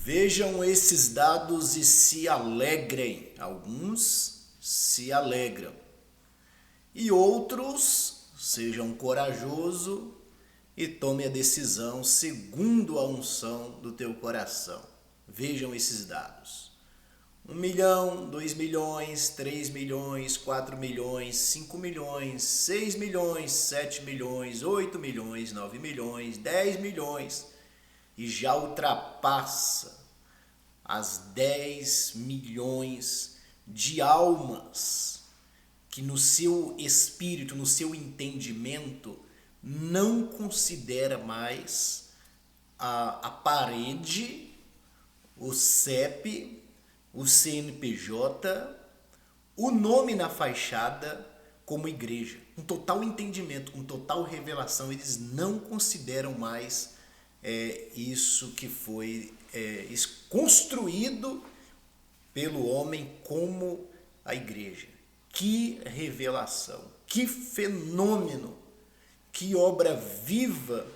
Vejam esses dados e se alegrem. Alguns se alegram. E outros sejam corajosos e tome a decisão segundo a unção do teu coração. Vejam esses dados. 1 milhão, 2 milhões, 3 milhões, 4 milhões, 5 milhões, 6 milhões, 7 milhões, 8 milhões, 9 milhões, 10 milhões e já ultrapassa as 10 milhões de almas que no seu espírito, no seu entendimento, não considera mais a parede, o CEP, o CNPJ, o nome na fachada como igreja. Com total entendimento, com total revelação, eles não consideram mais isso que foi construído pelo homem como a igreja. Que revelação, que fenômeno, que obra viva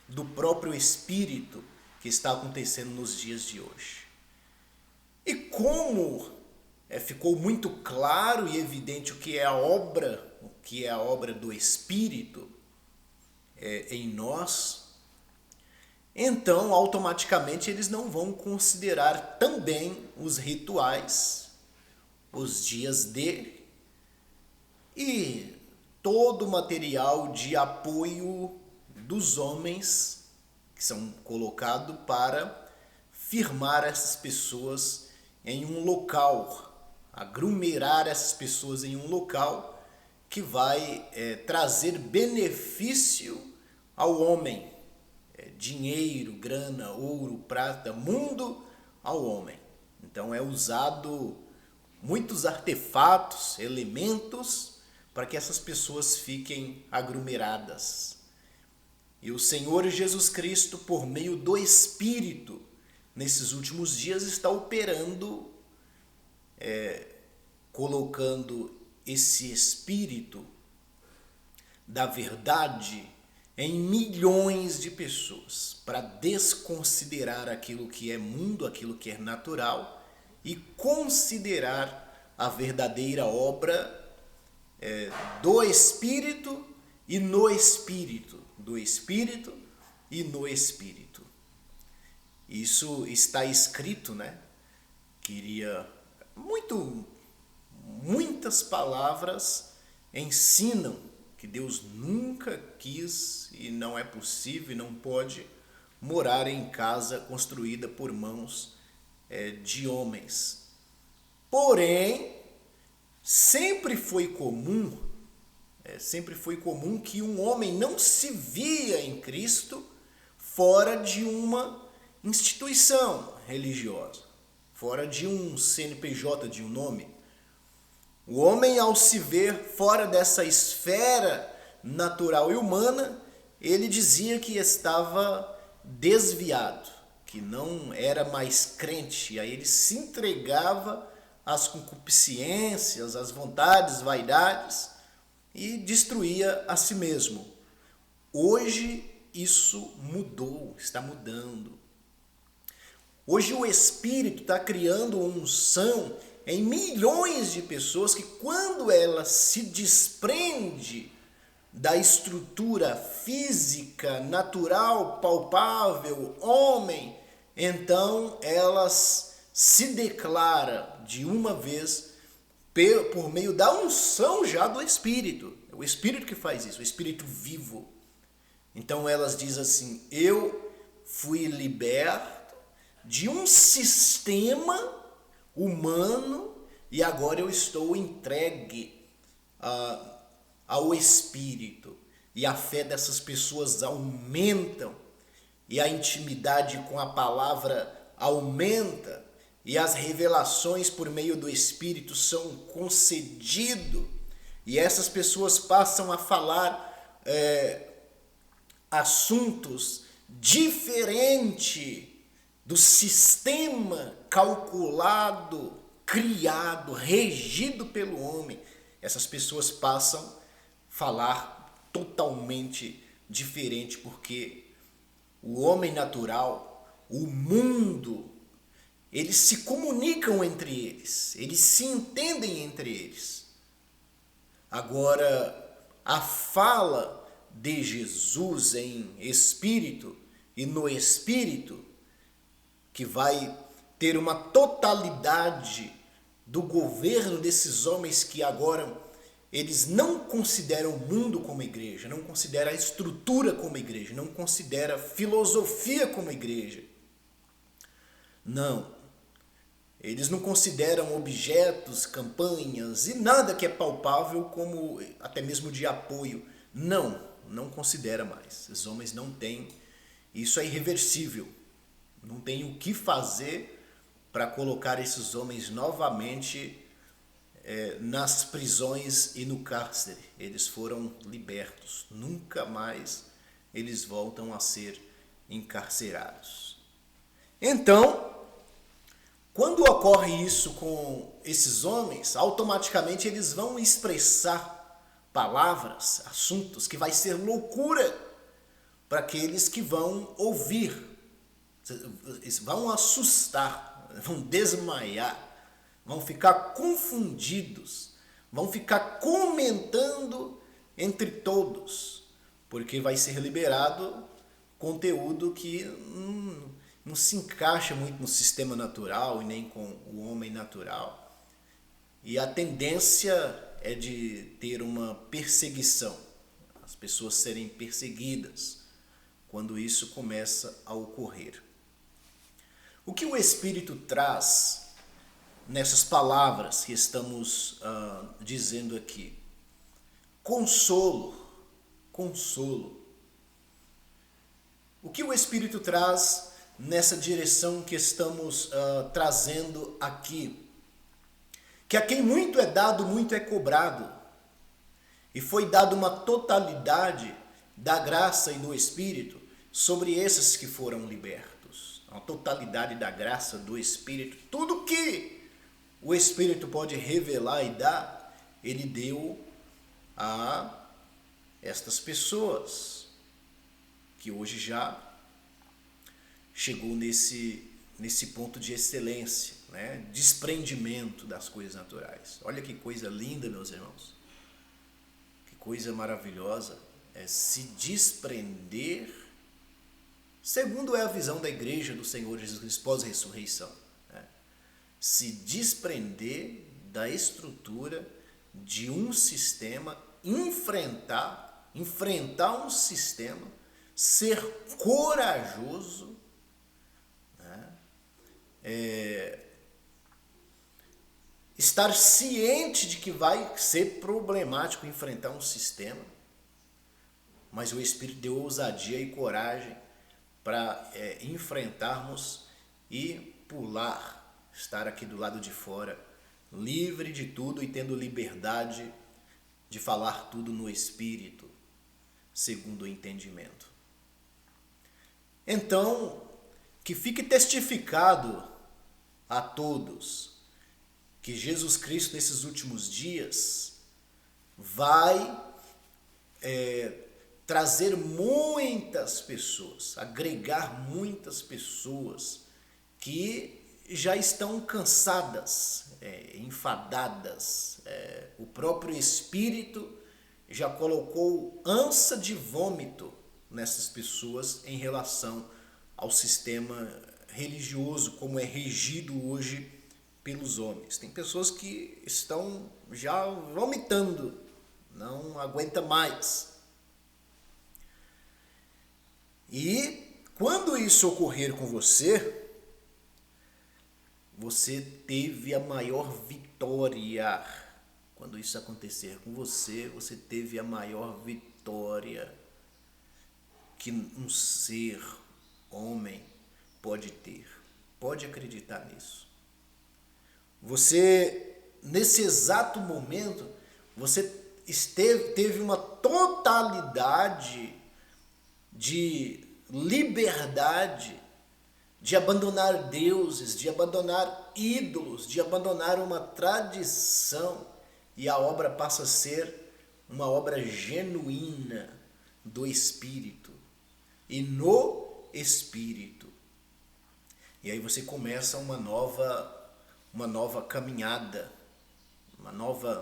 do próprio Espírito que está acontecendo nos dias de hoje. E como ficou muito claro e evidente o que é a obra do Espírito em nós, então automaticamente eles não vão considerar também os rituais, os dias dele e todo o material de apoio dos homens que são colocados para firmar essas pessoas em um local, aglomerar essas pessoas em um local que vai trazer benefício ao homem. Dinheiro, grana, ouro, prata, mundo ao homem. Então é usado muitos artefatos, elementos para que essas pessoas fiquem aglomeradas. E o Senhor Jesus Cristo, por meio do Espírito, nesses últimos dias está operando, colocando esse Espírito da verdade em milhões de pessoas para desconsiderar aquilo que é mundo, aquilo que é natural e considerar a verdadeira obra do Espírito e no Espírito, do Espírito e no Espírito. Isso está escrito, né? Muitas palavras ensinam que Deus nunca quis e não é possível e não pode morar em casa construída por mãos de homens. Porém, sempre foi comum que um homem não se via em Cristo fora de uma instituição religiosa, fora de um CNPJ, de um nome. O homem, ao se ver fora dessa esfera natural e humana, ele dizia que estava desviado, que não era mais crente, e aí ele se entregava às concupiscências, às vontades, vaidades, e destruía a si mesmo. Hoje isso mudou, está mudando. Hoje o Espírito está criando unção em milhões de pessoas que, quando ela se desprende da estrutura física, natural, palpável, homem, então elas se declaram de uma vez por meio da unção já do Espírito. É o Espírito que faz isso, o Espírito vivo. Então elas dizem assim: eu fui liberto de um sistema humano e agora eu estou entregue ao Espírito. E a fé dessas pessoas aumentam e a intimidade com a palavra aumenta e as revelações por meio do Espírito são concedidas e essas pessoas passam a falar assuntos diferentes do sistema calculado, criado, regido pelo homem. Essas pessoas passam a falar totalmente diferente, porque o homem natural, o mundo eles se comunicam entre eles se entendem entre eles. Agora, a fala de Jesus em espírito e no espírito, que vai ter uma totalidade do governo desses homens que agora eles não consideram o mundo como igreja, não consideram a estrutura como igreja, não consideram a filosofia como igreja. Não. Eles não consideram objetos, campanhas e nada que é palpável como até mesmo de apoio. Não considera mais. Os homens não têm. Isso é irreversível. Não tem o que fazer para colocar esses homens novamente nas prisões e no cárcere. Eles foram libertos. Nunca mais eles voltam a ser encarcerados. Então, quando ocorre isso com esses homens, automaticamente eles vão expressar palavras, assuntos que vai ser loucura para aqueles que vão ouvir. Eles vão assustar, vão desmaiar, vão ficar confundidos, vão ficar comentando entre todos, porque vai ser liberado conteúdo que não se encaixa muito no sistema natural e nem com o homem natural. E a tendência é de ter uma perseguição, as pessoas serem perseguidas quando isso começa a ocorrer. O que o Espírito traz nessas palavras que estamos dizendo aqui? Consolo. O que o Espírito traz nessa direção que estamos trazendo aqui? Que a quem muito é dado, muito é cobrado. E foi dada uma totalidade da graça e do Espírito sobre esses que foram libertos. A totalidade da graça do Espírito. Tudo que o Espírito pode revelar e dar, ele deu a estas pessoas que hoje já chegou nesse ponto de excelência, né? Desprendimento das coisas naturais. Olha que coisa linda, meus irmãos. Que coisa maravilhosa é se desprender, segundo é a visão da igreja do Senhor Jesus Cristo pós-ressurreição, né? Se desprender da estrutura de um sistema, enfrentar um sistema, ser corajoso, estar ciente de que vai ser problemático enfrentar um sistema, mas o Espírito deu ousadia e coragem para enfrentarmos e pular, estar aqui do lado de fora, livre de tudo e tendo liberdade de falar tudo no Espírito, segundo o entendimento. Então, que fique testificado a todos que Jesus Cristo, nesses últimos dias, vai trazer muitas pessoas, agregar muitas pessoas que já estão cansadas, enfadadas. O próprio Espírito já colocou ânsia de vômito nessas pessoas em relação ao sistema religioso, como é regido hoje pelos homens. Tem pessoas que estão já vomitando, não aguenta mais. E quando isso ocorrer com você, você teve a maior vitória. Quando isso acontecer com você, você teve a maior vitória que um ser homem pode ter. Pode acreditar nisso. Você, nesse exato momento, você teve uma totalidade de liberdade de abandonar deuses, de abandonar ídolos, de abandonar uma tradição, e a obra passa a ser uma obra genuína do Espírito e no Espírito. E aí você começa uma nova caminhada,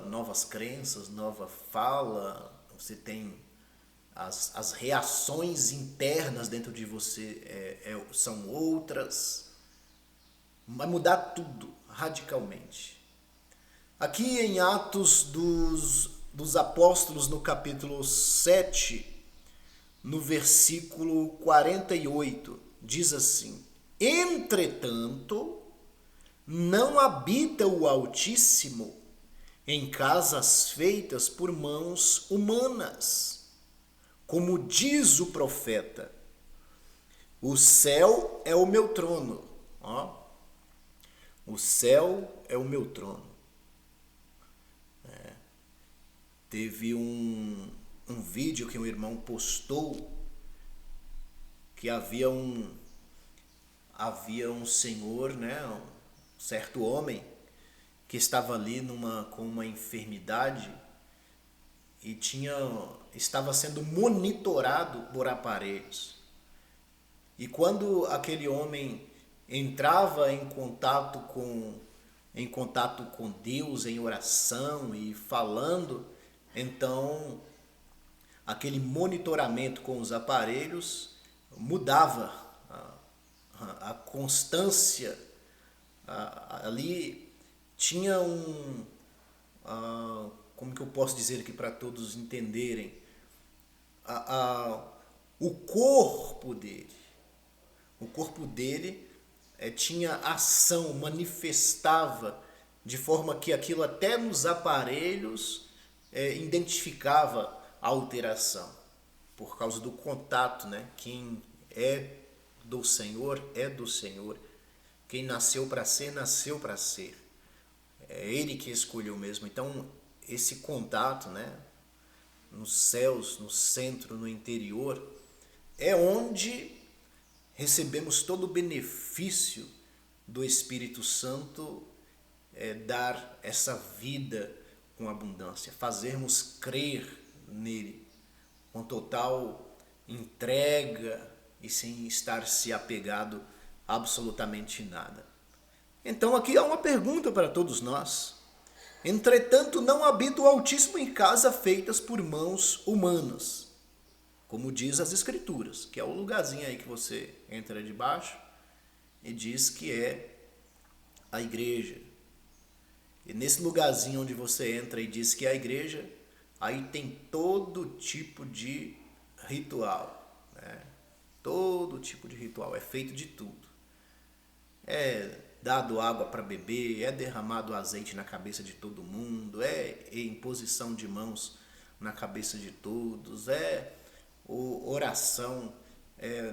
novas crenças, nova fala. Você tem as reações internas dentro de você são outras. Vai mudar tudo radicalmente. Aqui em Atos dos Apóstolos, no capítulo 7, no versículo 48, diz assim: entretanto, não habita o Altíssimo em casas feitas por mãos humanas, como diz o profeta: o céu é o meu trono. Ó, o céu é o meu trono. Teve um vídeo que um irmão postou que havia um senhor, né, um certo homem que estava ali com uma enfermidade e estava sendo monitorado por aparelhos. E quando aquele homem entrava em contato com Deus em oração e falando, então aquele monitoramento com os aparelhos mudava a constância. Ali tinha como que eu posso dizer aqui para todos entenderem, o corpo dele tinha ação, manifestava, de forma que aquilo até nos aparelhos identificava a alteração, por causa do contato, né? Quem é do Senhor é do Senhor. Quem nasceu para ser, nasceu para ser. É Ele que escolheu mesmo. Então, esse contato, né, nos céus, no centro, no interior, é onde recebemos todo o benefício do Espírito Santo, dar essa vida com abundância, fazermos crer nele com total entrega e sem estar se apegado a absolutamente nada. Então aqui há uma pergunta para todos nós. Entretanto, não habita o Altíssimo em casa feitas por mãos humanas, como diz as Escrituras, que é o lugarzinho aí que você entra debaixo e diz que é a igreja. E nesse lugarzinho onde você entra e diz que é a igreja, aí tem todo tipo de ritual, né? Todo tipo de ritual, é feito de tudo. É dado água para beber, é derramado azeite na cabeça de todo mundo, é imposição de mãos na cabeça de todos, é oração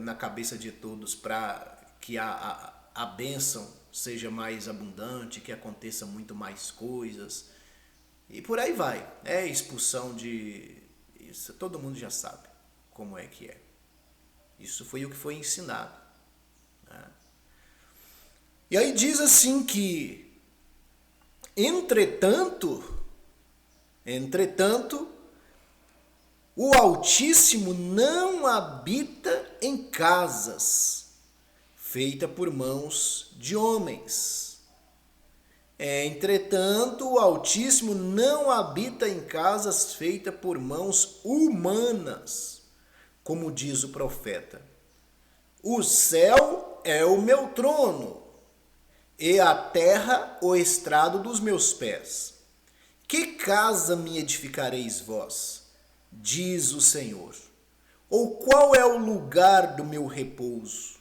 na cabeça de todos para que a bênção seja mais abundante, que aconteça muito mais coisas. E por aí vai. É expulsão de... Isso todo mundo já sabe como é que é. Isso foi o que foi ensinado, né? E aí diz assim que, entretanto, o Altíssimo não habita em casas feitas por mãos de homens. Entretanto, o Altíssimo não habita em casas feitas por mãos humanas, como diz o profeta. O céu é o meu trono, e a terra o estrado dos meus pés. Que casa me edificareis vós? Diz o Senhor. Ou qual é o lugar do meu repouso?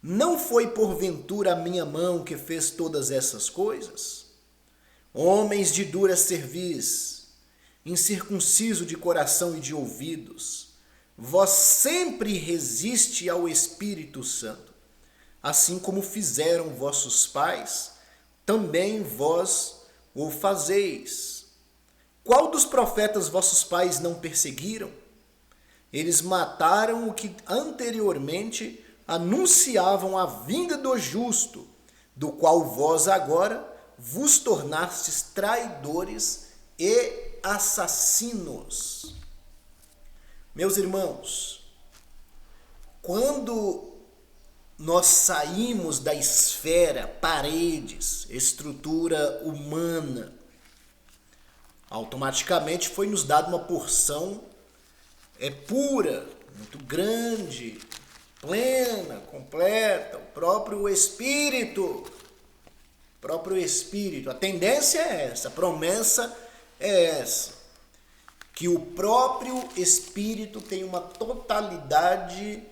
Não foi porventura a minha mão que fez todas essas coisas? Homens de dura cerviz, incircunciso de coração e de ouvidos, vós sempre resiste ao Espírito Santo, assim como fizeram vossos pais, também vós o fazeis. Qual dos profetas vossos pais não perseguiram? Eles mataram o que anteriormente anunciavam a vinda do justo, do qual vós agora vos tornastes traidores e assassinos. Meus irmãos, quando nós saímos da esfera, paredes, estrutura humana, automaticamente foi nos dada uma porção pura, muito grande, plena, completa, o próprio Espírito. A tendência é essa, a promessa é essa, que o próprio Espírito tem uma totalidade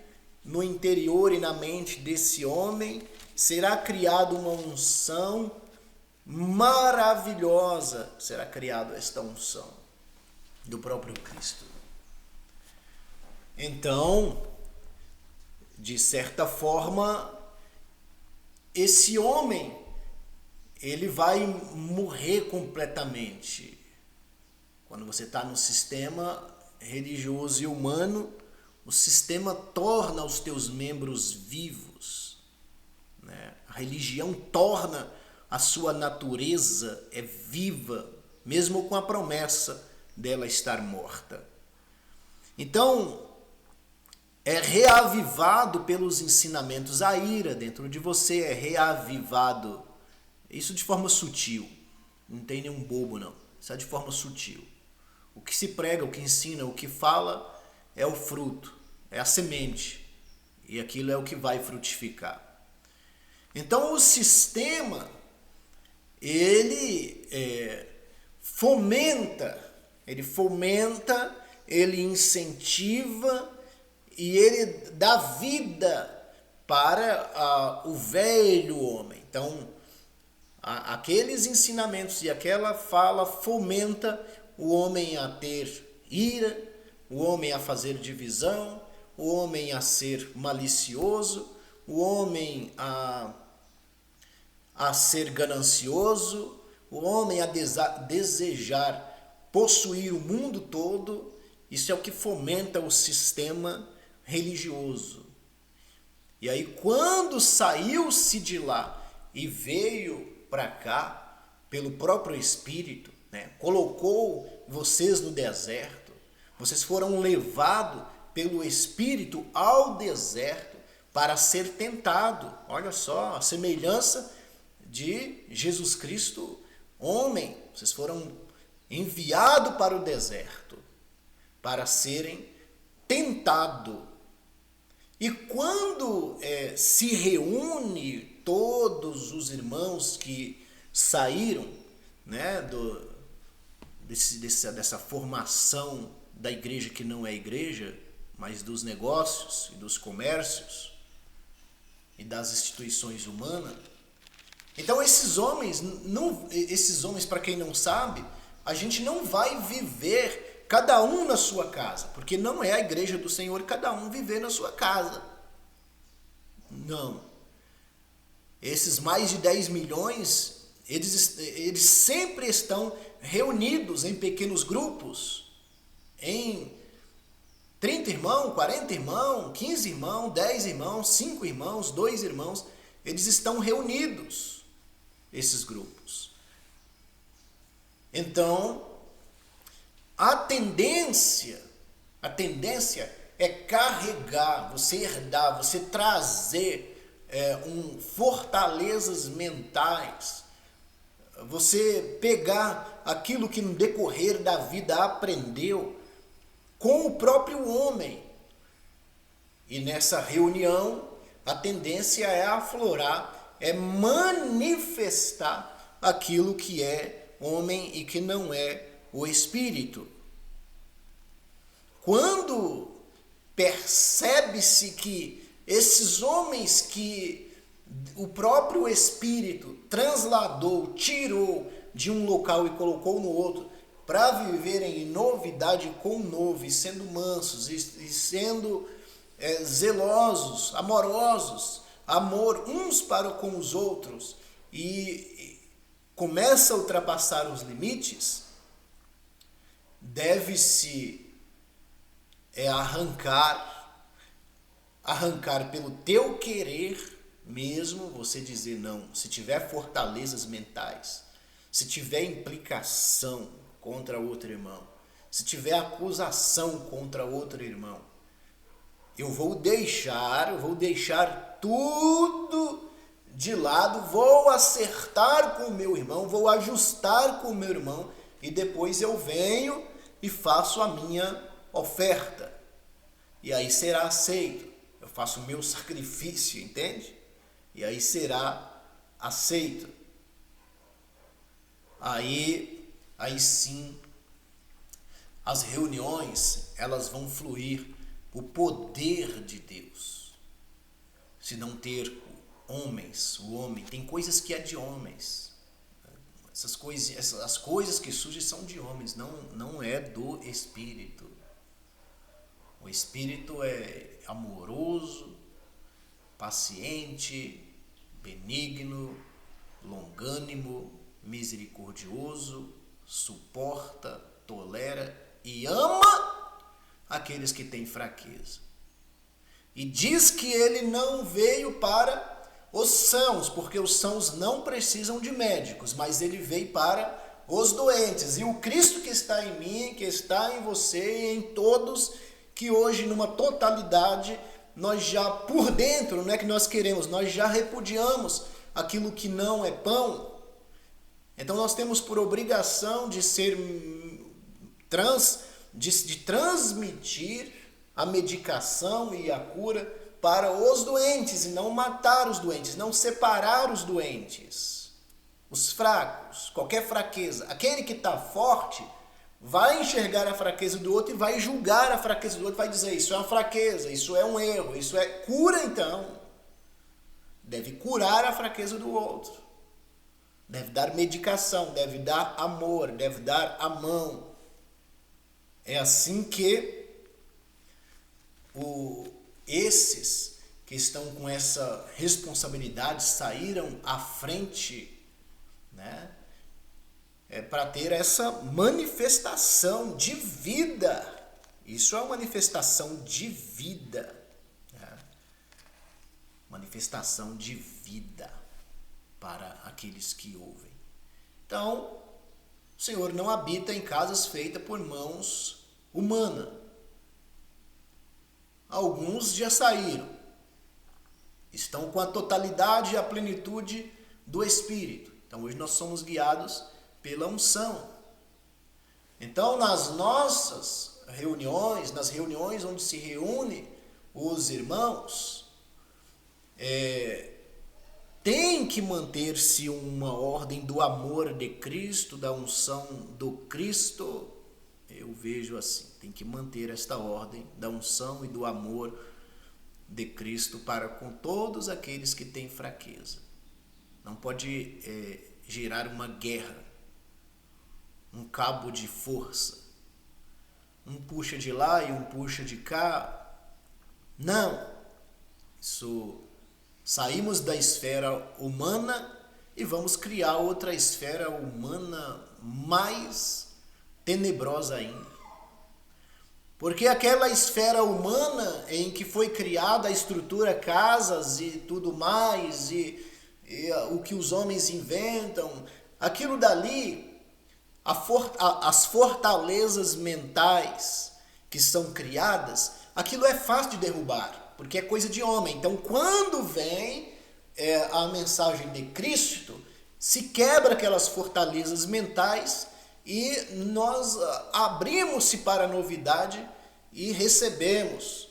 no interior e na mente desse homem, será criada uma unção maravilhosa, será criada esta unção do próprio Cristo. Então, de certa forma, esse homem, ele vai morrer completamente. Quando você está no sistema religioso e humano, o sistema torna os teus membros vivos, né? A religião torna a sua natureza viva, mesmo com a promessa dela estar morta. Então, é reavivado pelos ensinamentos. A ira dentro de você é reavivado. Isso de forma sutil. Não tem nenhum bobo, não. Isso é de forma sutil. O que se prega, o que ensina, o que fala é o fruto, é a semente. E aquilo é o que vai frutificar. Então o sistema, ele fomenta, ele incentiva e ele dá vida para o velho homem. Então, aqueles ensinamentos e aquela fala fomenta o homem a ter ira, o homem a fazer divisão, o homem a ser malicioso, o homem a ser ganancioso, o homem a desejar possuir o mundo todo. Isso é o que fomenta o sistema religioso. E aí, quando saiu-se de lá e veio para cá, pelo próprio Espírito, né, colocou vocês no deserto, vocês foram levados pelo Espírito ao deserto para ser tentado. Olha só, a semelhança de Jesus Cristo, homem. Vocês foram enviados para o deserto para serem tentados. E quando se reúne todos os irmãos que saíram, né, dessa formação da igreja que não é igreja, mas dos negócios e dos comércios e das instituições humanas. Então esses homens, para quem não sabe, a gente não vai viver cada um na sua casa, porque não é a igreja do Senhor cada um viver na sua casa. Não. Esses mais de 10 milhões, eles sempre estão reunidos em pequenos grupos, em 30 irmãos, 40 irmãos, 15 irmãos, 10 irmãos, 5 irmãos, 2 irmãos. Eles estão reunidos, esses grupos. Então, a tendência é carregar, você herdar, você trazer fortalezas mentais, você pegar aquilo que no decorrer da vida aprendeu com o próprio homem. E nessa reunião, a tendência é aflorar, é manifestar aquilo que é homem e que não é o Espírito. Quando percebe-se que esses homens que o próprio Espírito transladou, tirou de um local e colocou no outro, para viverem em novidade com o novo, e sendo mansos, e sendo zelosos, amorosos, amor uns para com os outros, e começa a ultrapassar os limites, deve-se arrancar pelo teu querer mesmo, você dizer não. Se tiver fortalezas mentais, se tiver implicação contra outro irmão, se tiver acusação contra outro irmão, eu vou deixar tudo de lado, vou acertar com o meu irmão, vou ajustar com o meu irmão e depois eu venho e faço a minha oferta. E aí será aceito. Eu faço o meu sacrifício, entende? E aí será aceito. Aí sim, as reuniões, elas vão fluir o poder de Deus. Se não ter homens, o homem, tem coisas que é de homens. As coisas que surgem são de homens, não é do Espírito. O Espírito é amoroso, paciente, benigno, longânimo, misericordioso, suporta, tolera e ama aqueles que têm fraqueza. E diz que ele não veio para os sãos, porque os sãos não precisam de médicos, mas ele veio para os doentes. E o Cristo que está em mim, que está em você e em todos, que hoje numa totalidade, nós já por dentro, não é que nós queremos, nós já repudiamos aquilo que não é pão. Então nós temos por obrigação de transmitir a medicação e a cura para os doentes e não matar os doentes, não separar os doentes, os fracos, qualquer fraqueza. Aquele que está forte vai enxergar a fraqueza do outro e vai julgar a fraqueza do outro, vai dizer, isso é uma fraqueza, isso é um erro, isso é cura então. Deve curar a fraqueza do outro. Deve dar medicação, deve dar amor, deve dar a mão. É assim que esses que estão com essa responsabilidade saíram à frente, né? Para ter essa manifestação de vida. Isso é uma manifestação de vida. Né? Manifestação de vida para aqueles que ouvem. Então, o Senhor não habita em casas feitas por mãos humanas. Alguns já saíram. Estão com a totalidade e a plenitude do Espírito. Então, hoje nós somos guiados pela unção. Então, nas nossas reuniões, nas reuniões onde se reúnem os irmãos, tem que manter-se uma ordem do amor de Cristo, da unção do Cristo. Eu vejo assim, tem que manter esta ordem da unção e do amor de Cristo para com todos aqueles que têm fraqueza. Não pode gerar uma guerra, um cabo de força. Um puxa de lá e um puxa de cá. Não. Isso, saímos da esfera humana e vamos criar outra esfera humana mais tenebrosa ainda. Porque aquela esfera humana em que foi criada a estrutura, casas e tudo mais, e o que os homens inventam, aquilo dali, as fortalezas mentais que são criadas, aquilo é fácil de derrubar, porque é coisa de homem. Então, quando vem a mensagem de Cristo, se quebra aquelas fortalezas mentais e nós abrimos-se para a novidade e recebemos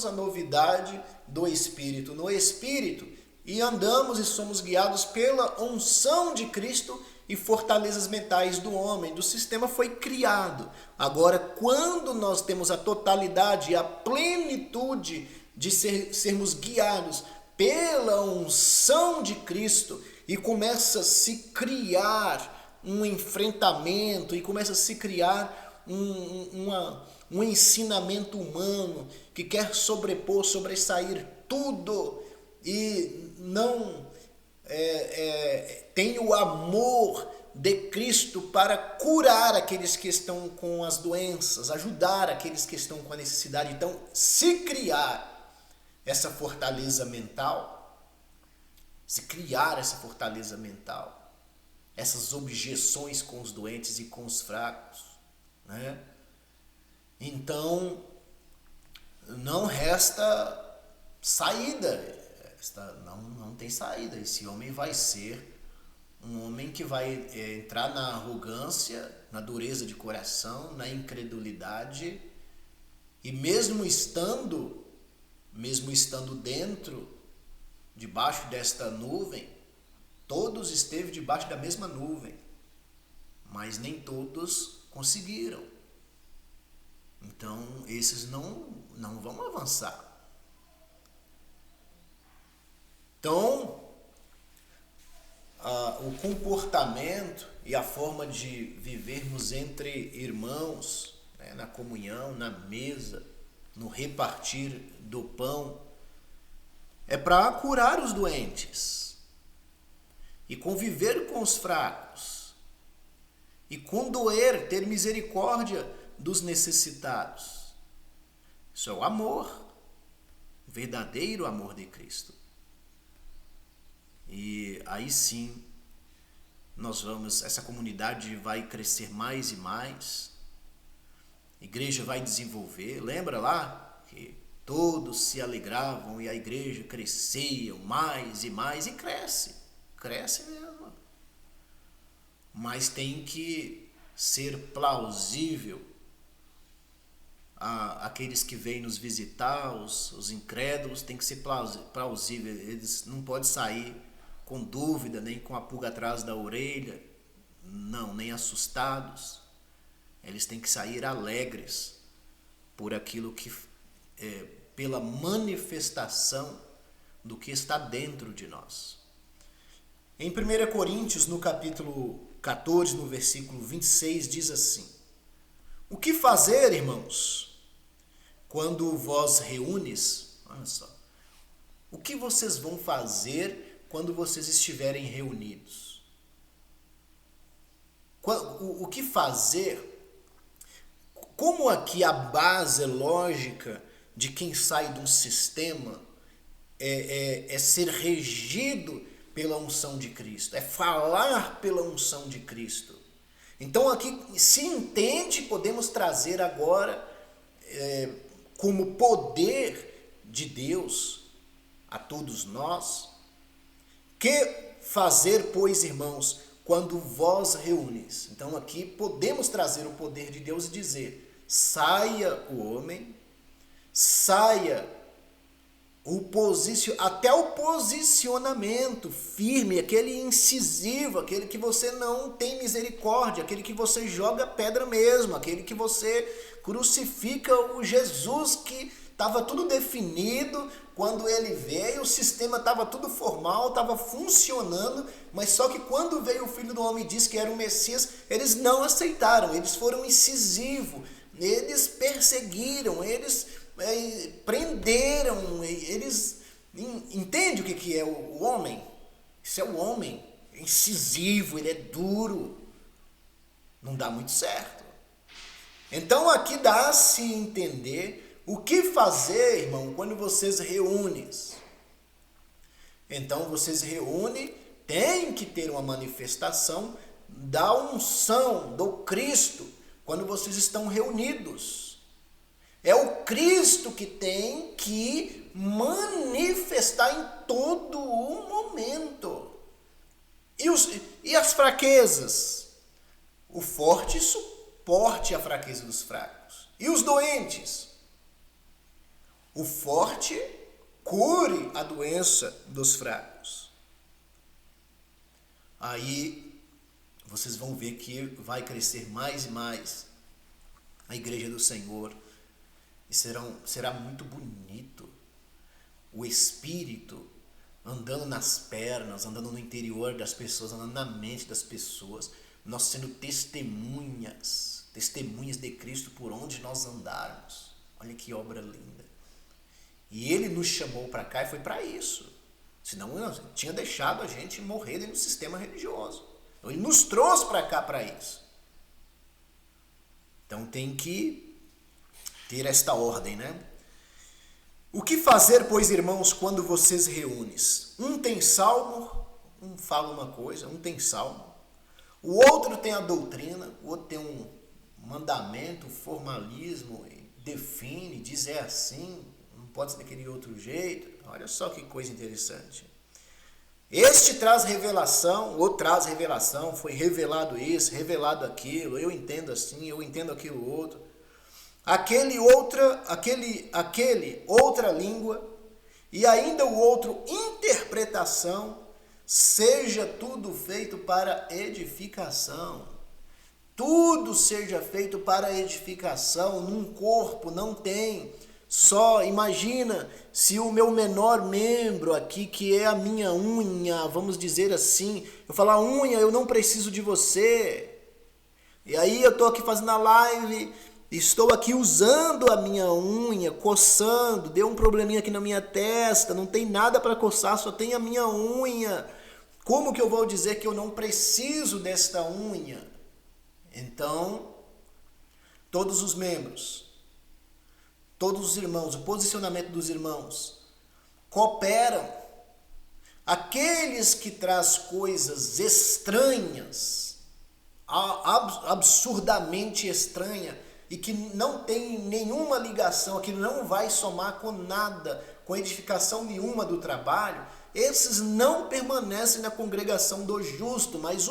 a novidade do Espírito no Espírito e andamos e somos guiados pela unção de Cristo e fortalezas mentais do homem, do sistema foi criado. Agora, quando nós temos a totalidade e a plenitude de sermos guiados pela unção de Cristo e começa a se criar um enfrentamento e começa a se criar um ensinamento humano que quer sobressair tudo e não tem o amor de Cristo para curar aqueles que estão com as doenças, ajudar aqueles que estão com a necessidade. Então, se criar essa fortaleza mental, essas objeções com os doentes e com os fracos, né? Então, não resta saída. Não tem saída. Esse homem vai ser um homem que vai entrar na arrogância, na dureza de coração, na incredulidade, e mesmo estando dentro, debaixo desta nuvem, todos esteve debaixo da mesma nuvem, mas nem todos conseguiram. Então, esses não vão avançar. Então, o comportamento e a forma de vivermos entre irmãos, né, na comunhão, na mesa, no repartir do pão, é para curar os doentes e conviver com os fracos e condoer, ter misericórdia dos necessitados. Isso é o amor, o verdadeiro amor de Cristo. E aí sim, essa comunidade vai crescer mais e mais, a igreja vai desenvolver. Lembra lá que todos se alegravam e a igreja crescia mais e mais, e cresce mesmo. Mas tem que ser plausível aqueles que vêm nos visitar, os incrédulos, tem que ser plausível. Eles não podem sair com dúvida, nem com a pulga atrás da orelha, não, nem assustados. Eles têm que sair alegres por aquilo que pela manifestação do que está dentro de nós. Em 1 Coríntios, no capítulo 14, no versículo 26, diz assim: o que fazer, irmãos, quando vós reúnes? Olha só. O que vocês vão fazer quando vocês estiverem reunidos? O que fazer? Como aqui a base lógica de quem sai de um sistema é ser regido pela unção de Cristo, é falar pela unção de Cristo. Então aqui se entende, podemos trazer agora como poder de Deus a todos nós. Que fazer, pois, irmãos, quando vós reúnes? Então aqui podemos trazer o poder de Deus e dizer: saia o homem, saia até o posicionamento firme, aquele incisivo, aquele que você não tem misericórdia, aquele que você joga pedra mesmo, aquele que você crucifica o Jesus que estava tudo definido. Quando ele veio, o sistema estava tudo formal, estava funcionando, mas só que quando veio o Filho do Homem e disse que era o Messias, eles não aceitaram, eles foram incisivos, eles perseguiram, eles prenderam, eles... Entende o que é o homem? Isso é o homem, incisivo, ele é duro, não dá muito certo. Então aqui dá-se entender o que fazer, irmão, quando vocês reúnem. Então vocês reúnem, tem que ter uma manifestação da unção do Cristo quando vocês estão reunidos. É o Cristo que tem que manifestar em todo o momento. E as fraquezas? O forte suporte a fraqueza dos fracos. E os doentes? O forte cure a doença dos fracos. Aí vocês vão ver que vai crescer mais e mais a igreja do Senhor. E será muito bonito o Espírito andando nas pernas, andando no interior das pessoas, andando na mente das pessoas. Nós sendo testemunhas de Cristo por onde nós andarmos. Olha que obra linda. E ele nos chamou para cá e foi para isso. Senão tinha deixado a gente morrer dentro do sistema religioso. Então ele nos trouxe para cá para isso. Então tem que ter esta ordem, né? O que fazer, pois, irmãos, quando vocês reúnem? Um tem salmo, um fala uma coisa, um tem salmo. O outro tem a doutrina, o outro tem um mandamento, formalismo, define, diz é assim, pode ser daquele outro jeito. Olha só que coisa interessante. Este traz revelação, ou traz revelação, foi revelado isso, revelado aquilo, eu entendo assim, eu entendo aquilo outro. Aquele outra língua, e ainda o outro interpretação, seja tudo feito para edificação. Tudo seja feito para edificação. Num corpo não tem só, imagina se o meu menor membro aqui, que é a minha unha, vamos dizer assim, eu falar, unha, eu não preciso de você. E aí eu estou aqui fazendo a live, estou aqui usando a minha unha, coçando, deu um probleminha aqui na minha testa, não tem nada para coçar, só tem a minha unha. Como que eu vou dizer que eu não preciso desta unha? Então, todos os membros, todos os irmãos, o posicionamento dos irmãos, cooperam. Aqueles que traz coisas estranhas, absurdamente estranha, e que não tem nenhuma ligação, aquilo não vai somar com nada, com edificação nenhuma do trabalho, esses não permanecem na congregação do justo, mas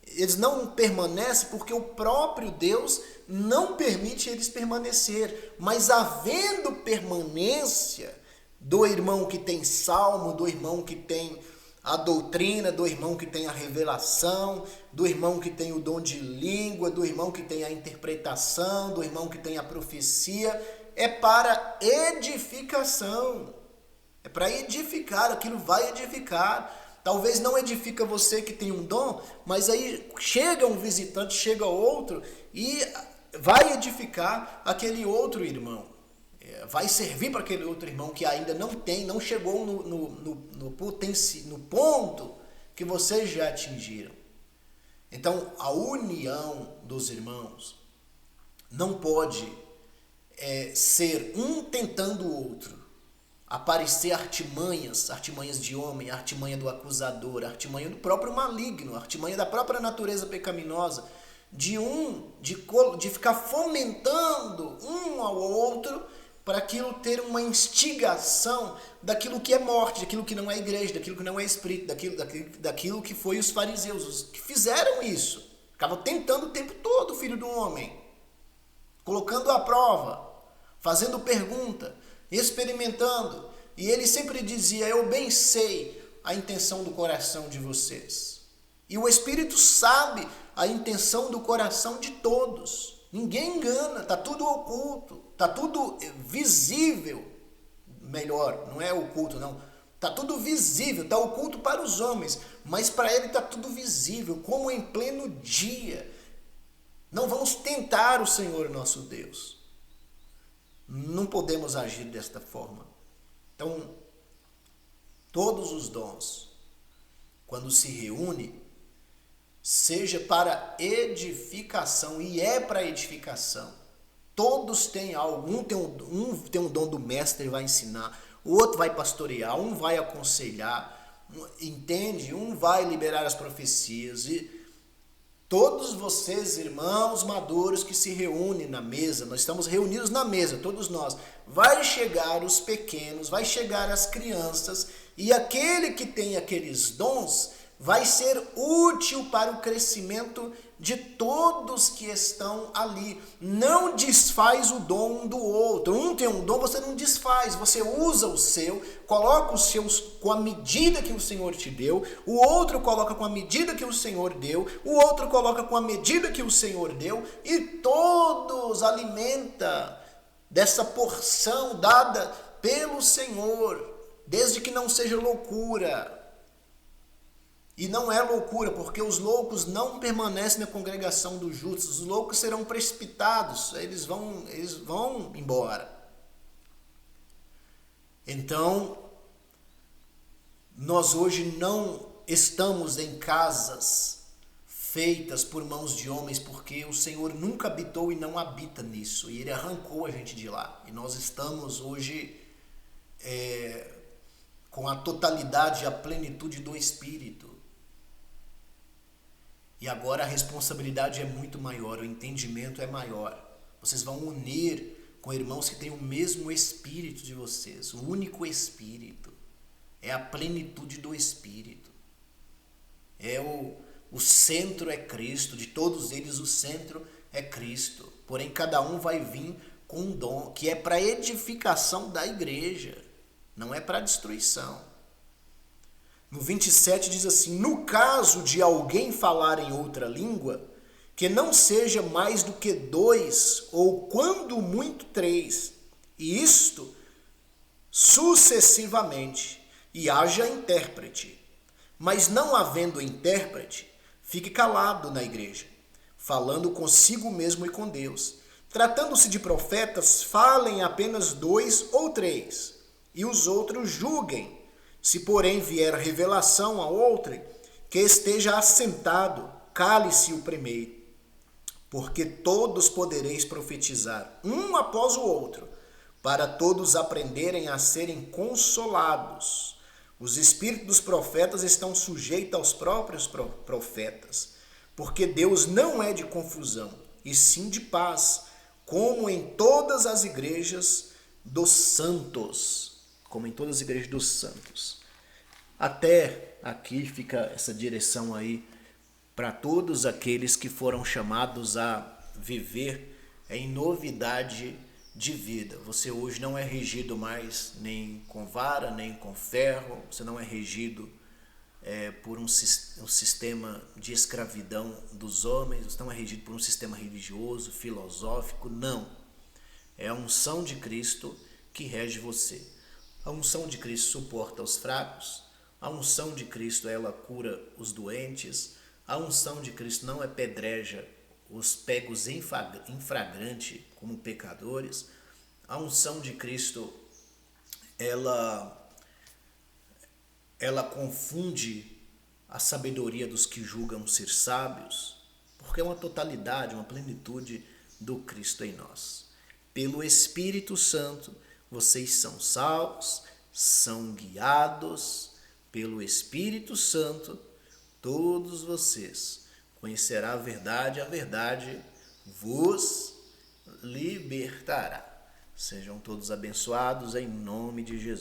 eles não permanecem porque o próprio Deus não permite eles permanecer. Mas havendo permanência do irmão que tem salmo, do irmão que tem a doutrina, do irmão que tem a revelação, do irmão que tem o dom de língua, do irmão que tem a interpretação, do irmão que tem a profecia, é para edificação. É para edificar, aquilo vai edificar. Talvez não edifica você que tem um dom, mas aí chega um visitante, chega outro e vai edificar aquele outro irmão. Vai servir para aquele outro irmão que ainda não chegou no ponto que vocês já atingiram. Então, a união dos irmãos não pode ser um tentando o outro. Aparecer artimanhas de homem, artimanha do acusador, artimanha do próprio maligno, artimanha da própria natureza pecaminosa, de ficar fomentando um ao outro para aquilo ter uma instigação daquilo que é morte, daquilo que não é igreja, daquilo que não é espírito, daquilo que foi os fariseus, os que fizeram isso. Ficavam tentando o tempo todo o Filho do Homem, colocando à prova, fazendo pergunta, experimentando, e ele sempre dizia, eu bem sei a intenção do coração de vocês. E o Espírito sabe a intenção do coração de todos. Ninguém engana, está tudo oculto, está tudo visível. Melhor, não é oculto não, está tudo visível, está oculto para os homens, mas para ele está tudo visível, como em pleno dia. Não vamos tentar o Senhor nosso Deus. Não podemos agir desta forma. Então, todos os dons, quando se reúne, seja para edificação, e é para edificação. Todos têm algo, um tem um dom do mestre e vai ensinar, o outro vai pastorear, um vai aconselhar, entende? Um vai liberar as profecias. E todos vocês, irmãos maduros que se reúnem na mesa, nós estamos reunidos na mesa, todos nós, vai chegar os pequenos, vai chegar as crianças, e aquele que tem aqueles dons vai ser útil para o crescimento de todos que estão ali. Não desfaz o dom um do outro. Um tem um dom, você não desfaz, você usa o seu, coloca os seus com a medida que o Senhor te deu, o outro coloca com a medida que o Senhor deu, o outro coloca com a medida que o Senhor deu, e todos alimenta dessa porção dada pelo Senhor, desde que não seja loucura. E não é loucura, porque os loucos não permanecem na congregação dos justos. Os loucos serão precipitados, eles vão embora. Então, nós hoje não estamos em casas feitas por mãos de homens, porque o Senhor nunca habitou e não habita nisso. E Ele arrancou a gente de lá. E nós estamos hoje com a totalidade e a plenitude do Espírito. E agora a responsabilidade é muito maior, o entendimento é maior. Vocês vão unir com irmãos que têm o mesmo Espírito de vocês, o único Espírito. É a plenitude do Espírito. O centro é Cristo, de todos eles o centro é Cristo. Porém, cada um vai vir com um dom que é para edificação da igreja, não é para destruição. No 27 diz assim: no caso de alguém falar em outra língua, que não seja mais do que 2, ou quando muito 3, e isto sucessivamente, e haja intérprete. Mas não havendo intérprete, fique calado na igreja, falando consigo mesmo e com Deus. Tratando-se de profetas, falem apenas 2 ou 3, e os outros julguem. Se, porém, vier revelação a outrem, que esteja assentado, cale-se o primeiro. Porque todos podereis profetizar, um após o outro, para todos aprenderem a serem consolados. Os espíritos dos profetas estão sujeitos aos próprios profetas, porque Deus não é de confusão, e sim de paz, como em todas as igrejas dos santos. Como em todas as igrejas dos santos. Até aqui fica essa direção aí para todos aqueles que foram chamados a viver em novidade de vida. Você hoje não é regido mais nem com vara, nem com ferro. Você não é regido por um sistema de escravidão dos homens. Você não é regido por um sistema religioso, filosófico. Não. É a unção de Cristo que rege você. A unção de Cristo suporta os fracos. A unção de Cristo, ela cura os doentes. A unção de Cristo não apedreja os pegos em flagrante como pecadores. A unção de Cristo, ela confunde a sabedoria dos que julgam ser sábios, porque é uma totalidade, uma plenitude do Cristo em nós. Pelo Espírito Santo, vocês são salvos, são guiados pelo Espírito Santo. Todos vocês conhecerão a verdade vos libertará. Sejam todos abençoados em nome de Jesus.